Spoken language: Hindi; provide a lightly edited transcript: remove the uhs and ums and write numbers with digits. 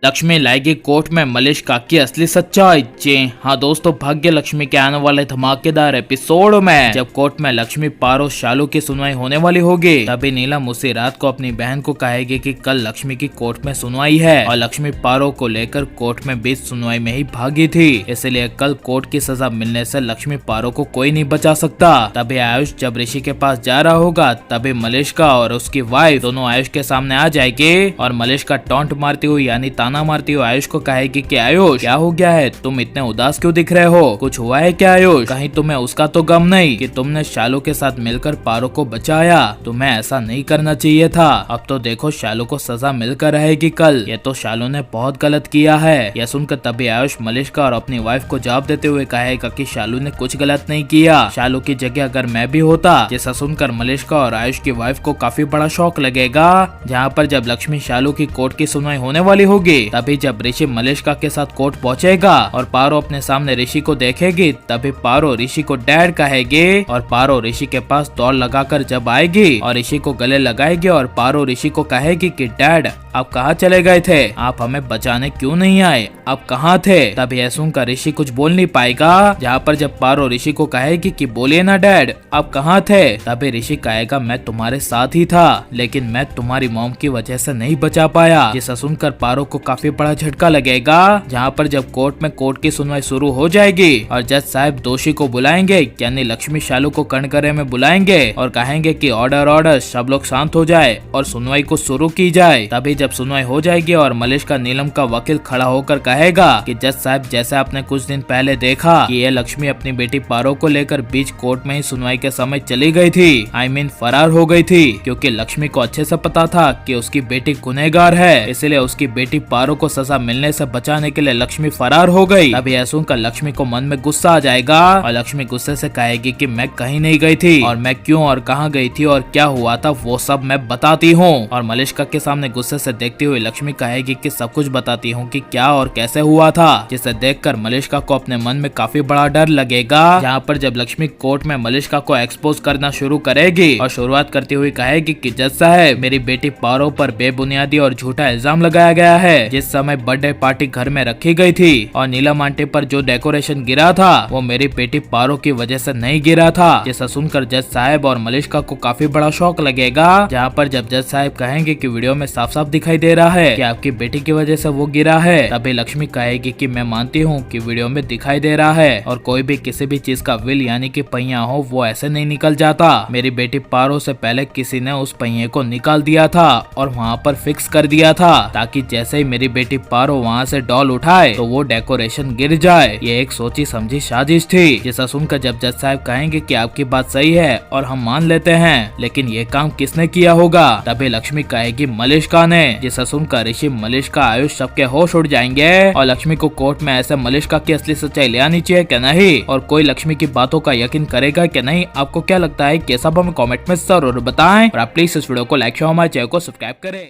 लक्ष्मी लाएगी कोर्ट में मलिष्का की असली सच्चाई। जी हाँ दोस्तों, भाग्य लक्ष्मी के आने वाले धमाकेदार एपिसोड में जब कोर्ट में लक्ष्मी पारो शालू की सुनवाई होने वाली होगी, तभी नीलम उसी रात को अपनी बहन को कहेगी कि कल लक्ष्मी की कोर्ट में सुनवाई है और लक्ष्मी पारो को लेकर कोर्ट में बीच सुनवाई में ही भागी थी, इसलिए कल कोर्ट की सजा मिलने से लक्ष्मी पारो को कोई नहीं बचा सकता। तभी आयुष जब ऋषि के पास जा रहा होगा, तभी मलिष्का और उसकी वाइफ दोनों आयुष के सामने आ जाएगी और मलिष्का टॉन्ट मारती हुई यानी ताना मारती हुई आयुष को कहेगी कि आयुष क्या हो गया है, तुम इतने उदास क्यों दिख रहे हो, कुछ हुआ है क्या आयुष? कहीं तुम्हें उसका तो गम नहीं कि तुमने शालू के साथ मिलकर पारो को बचाया? तुम्हें ऐसा नहीं करना चाहिए था। अब तो देखो शालू को सजा मिलकर रहेगी कल, ये तो शालू ने बहुत गलत किया है। यह सुनकर तभी आयुष मलिष्का और अपनी वाइफ को जवाब देते हुए कहेगा कि शालू ने कुछ गलत नहीं किया, शालू की जगह अगर मैं भी होता। जैसा सुनकर मलिष्का और आयुष की वाइफ को काफी बड़ा शौक लगेगा। जहाँ पर जब लक्ष्मी शालू की कोर्ट की सुनवाई होने वाली होगी, तभी जब ऋषि मलिष्का के साथ कोर्ट पहुंचेगा और पारो अपने सामने ऋषि को देखेगी, तभी पारो ऋषि को डैड कहेगी और पारो ऋषि के पास दौड़ लगाकर जब आएगी और ऋषि को गले लगाएगी और पारो ऋषि को कहेगी कि डैड आप कहाँ चले गए थे, आप हमें बचाने क्यों नहीं आए, आप कहाँ थे? तभी यह सुनकर ऋषि कुछ बोल नहीं पाएगा। जहाँ पर जब पारो ऋषि को कहेगी कि बोलिए ना डैड आप कहाँ थे, तभी ऋषि कहेगा मैं तुम्हारे साथ ही था, लेकिन मैं तुम्हारी मॉम की वजह से नहीं बचा पाया। जिसे सुनकर पारो को काफी बड़ा झटका लगेगा। जहाँ पर जब कोर्ट में कोर्ट की सुनवाई शुरू हो जाएगी और जज साहब दोषी को बुलाएंगे यानी लक्ष्मी शालू को कटघरे में बुलाएंगे और कहेंगे कि ऑर्डर ऑर्डर, सब लोग शांत हो जाए और सुनवाई को शुरू की जाए। तभी जब सुनवाई हो जाएगी और मलिष्का नीलम का वकील खड़ा होकर कहेगा कि जज साहब जैसे आपने कुछ दिन पहले देखा कि ये लक्ष्मी अपनी बेटी पारो को लेकर बीच कोर्ट में ही सुनवाई के समय चली गई थी, आई मीन फरार हो गई थी, क्योंकि लक्ष्मी को अच्छे से पता था कि उसकी बेटी गुनहगार है, इसलिए उसकी बेटी पारो को सजा मिलने से बचाने के लिए लक्ष्मी फरार हो गई। तभी यह सुनकर लक्ष्मी को मन में गुस्सा आ जाएगा और लक्ष्मी गुस्से से कहेगी कि मैं कहीं नहीं गई थी और मैं क्यों और कहाँ गई थी और क्या हुआ था वो सब मैं बताती हूँ। और मलिष्का के सामने गुस्से से देखती हुई लक्ष्मी कहेगी कि सब कुछ बताती हूँ कि क्या और कैसे हुआ था, जिसे देखकर मलिष्का को अपने मन में काफी बड़ा डर लगेगा। जहाँ पर जब लक्ष्मी कोर्ट में मलिष्का को एक्सपोज करना शुरू करेगी और शुरुआत करती हुई कहेगी कि जज साहब मेरी बेटी पारो पर बेबुनियादी और झूठा इल्जाम लगाया गया है। जिस समय बर्थडे पार्टी घर में रखी गई थी और नीलम आंटी पर जो डेकोरेशन गिरा था वो मेरी बेटी पारो की वजह से नहीं गिरा था। जिसे सुनकर जज साहब और मलिष्का को काफी बड़ा शौक लगेगा। जहाँ पर जब जज साहब कहेंगे कि वीडियो में साफ साफ दिखाई दे रहा है कि आपकी बेटी की वजह से वो गिरा है, तभी लक्ष्मी कहेगी कि मैं मानती हूँ कि वीडियो में दिखाई दे रहा है और कोई भी किसी भी चीज का व्हील यानी कि पहिया हो वो ऐसे नहीं निकल जाता। मेरी बेटी पारो से पहले किसी ने उस पहिए को निकाल दिया था और वहाँ पर फिक्स कर दिया था ताकि जैसे ही मेरी बेटी पारो वहाँ से डॉल उठाए तो वो डेकोरेशन गिर जाए। ये एक सोची समझी साजिश थी। जिसे सुनकर जब जज साहब कहेंगे कि आपकी बात सही है और हम मान लेते हैं, लेकिन ये काम किसने किया होगा? तभी लक्ष्मी कहेगी मलिष्का ने। जिसे सुनकर ऋषि मलिष्का आयुष सबके होश उड़ जाएंगे और लक्ष्मी को कोर्ट में ऐसे मलिष्का की असली सच्चाई ले आनी चाहिए क्या नहीं, और कोई लक्ष्मी की बातों का यकीन करेगा क्या नहीं? आपको क्या लगता है? कैसा हमें कमेंट में जरूर बताएं और आप प्लीज इस वीडियो को लाइक शेयर हमारे चैनल को सब्सक्राइब करें।